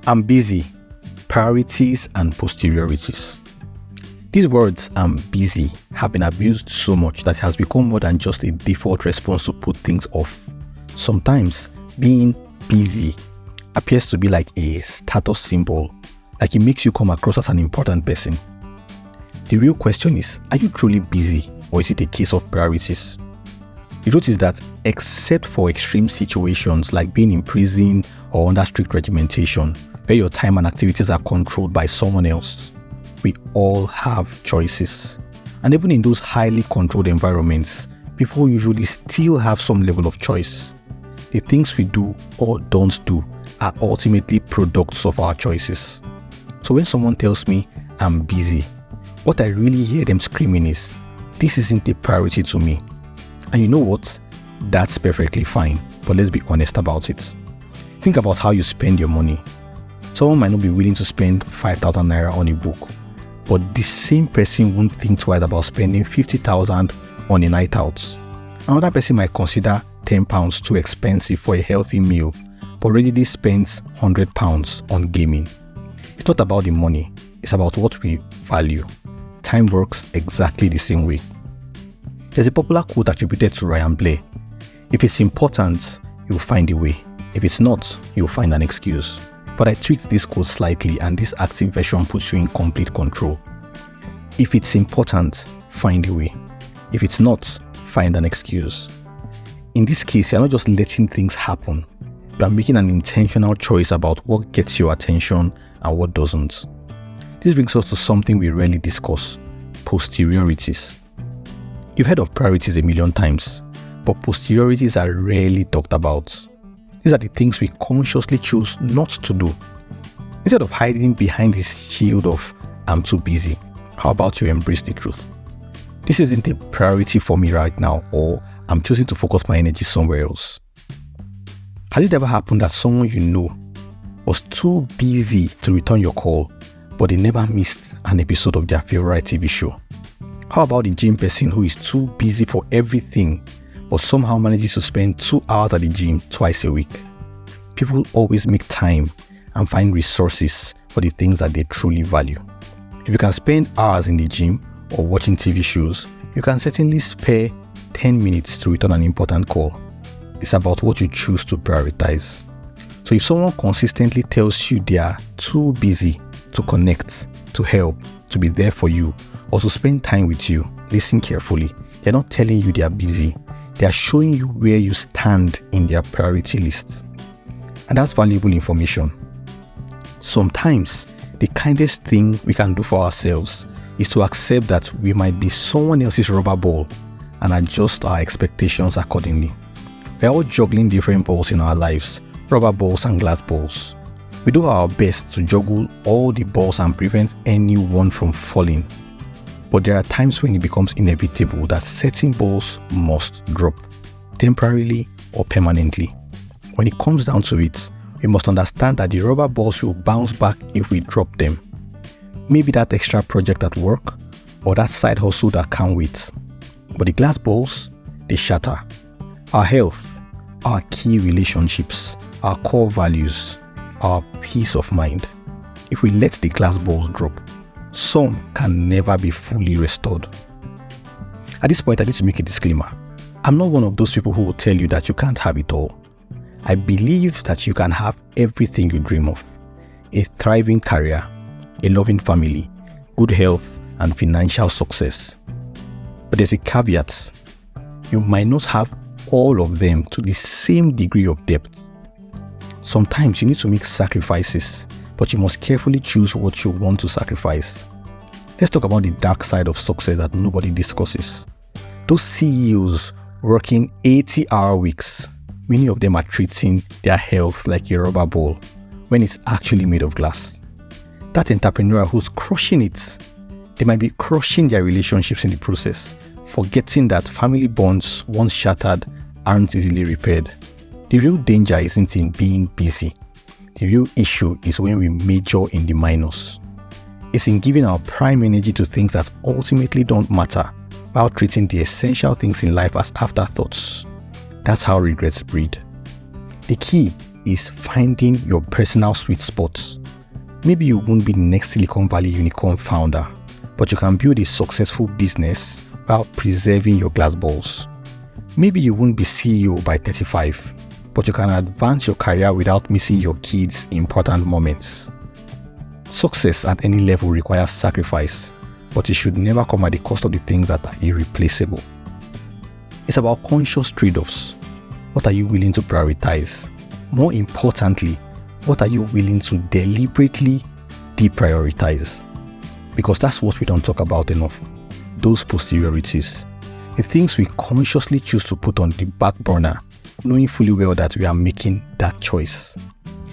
I'm busy, priorities and posteriorities. These words, I'm busy, have been abused so much that it has become more than just a default response to put things off. Sometimes, being busy appears to be like a status symbol, like it makes you come across as an important person. The real question is, are you truly busy, or is it a case of priorities? The truth is that, except for extreme situations like being in prison or under strict regimentation, where your time and activities are controlled by someone else, we all have choices. And even in those highly controlled environments, people usually still have some level of choice. The things we do or don't do are ultimately products of our choices. So when someone tells me, I'm busy, what I really hear them screaming is, this isn't a priority to me. And you know what? That's perfectly fine, but let's be honest about it. Think about how you spend your money. Someone might not be willing to spend 5,000 naira on a book, but the same person won't think twice about spending 50,000 on a night out. Another person might consider 10 pounds too expensive for a healthy meal, but readily spends 100 pounds on gaming. It's not about the money, it's about what we value. Time works exactly the same way. There's a popular quote attributed to Ryan Blair. If it's important, you'll find a way. If it's not, you'll find an excuse. But I tweaked this quote slightly, and this active version puts you in complete control. If it's important, find a way. If it's not, find an excuse. In this case, you're not just letting things happen. You are making an intentional choice about what gets your attention and what doesn't. This brings us to something we rarely discuss: posteriorities. You've heard of priorities a million times, but posteriorities are rarely talked about. These are the things we consciously choose not to do. Instead of hiding behind this shield of, I'm too busy, how about you embrace the truth? This isn't a priority for me right now, or I'm choosing to focus my energy somewhere else. Has it ever happened that someone you know was too busy to return your call, but they never missed an episode of their favorite TV show? How about the gym person who is too busy for everything, but somehow manages to spend 2 hours at the gym twice a week? People always make time and find resources for the things that they truly value. If you can spend hours in the gym or watching TV shows, you can certainly spare 10 minutes to return an important call. It's about what you choose to prioritize. So if someone consistently tells you they are too busy to connect, to help, to be there for you, or to spend time with you, listen carefully. They're not telling you they are busy. They are showing you where you stand in their priority list. And that's valuable information. Sometimes, the kindest thing we can do for ourselves is to accept that we might be someone else's rubber ball and adjust our expectations accordingly. We're all juggling different balls in our lives, rubber balls and glass balls. We do our best to juggle all the balls and prevent anyone from falling. But there are times when it becomes inevitable that certain balls must drop, temporarily or permanently. When it comes down to it, we must understand that the rubber balls will bounce back if we drop them. Maybe that extra project at work, or that side hustle that can't wait. But the glass balls, they shatter. Our health, our key relationships, our core values, our peace of mind. If we let the glass balls drop, some can never be fully restored. At this point, I need to make a disclaimer. I'm not one of those people who will tell you that you can't have it all. I believe that you can have everything you dream of: a thriving career, a loving family, good health, and financial success. But there's a caveat. You might not have all of them to the same degree of depth. Sometimes you need to make sacrifices, but you must carefully choose what you want to sacrifice. Let's talk about the dark side of success that nobody discusses. Those CEOs working 80-hour weeks, many of them are treating their health like a rubber ball when it's actually made of glass. That entrepreneur who's crushing it, they might be crushing their relationships in the process, forgetting that family bonds, once shattered, aren't easily repaired. The real danger isn't in being busy. The real issue is when we major in the minors. It's in giving our prime energy to things that ultimately don't matter, while treating the essential things in life as afterthoughts. That's how regrets breed. The key is finding your personal sweet spots. Maybe you won't be the next Silicon Valley unicorn founder, but you can build a successful business while preserving your glass balls. Maybe you won't be CEO by 35, but you can advance your career without missing your kids' important moments. Success at any level requires sacrifice, but it should never come at the cost of the things that are irreplaceable. It's about conscious trade-offs. What are you willing to prioritize? More importantly, what are you willing to deliberately deprioritize? Because that's what we don't talk about enough. Those posteriorities. The things we consciously choose to put on the back burner, knowing fully well that we are making that choice.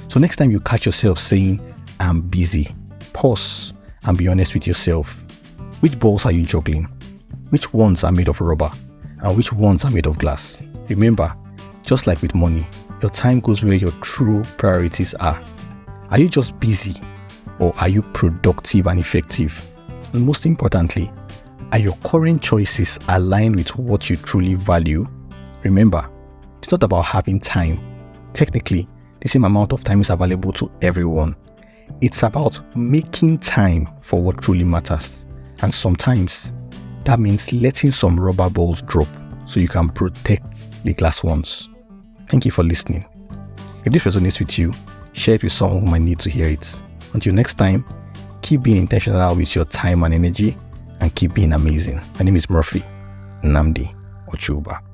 So next time you catch yourself saying, I'm busy, pause and be honest with yourself. Which balls are you juggling? Which ones are made of rubber? And which ones are made of glass? Remember, just like with money, your time goes where your true priorities are. Are you just busy, or are you productive and effective? And most importantly, are your current choices aligned with what you truly value? Remember, it's not about having time. Technically, the same amount of time is available to everyone. It's about making time for what truly matters. And sometimes, that means letting some rubber balls drop so you can protect the glass ones. Thank you for listening. If this resonates with you, share it with someone who might need to hear it. Until next time, keep being intentional with your time and energy, and keep being amazing. My name is Murphy Nnamdi Ochuba.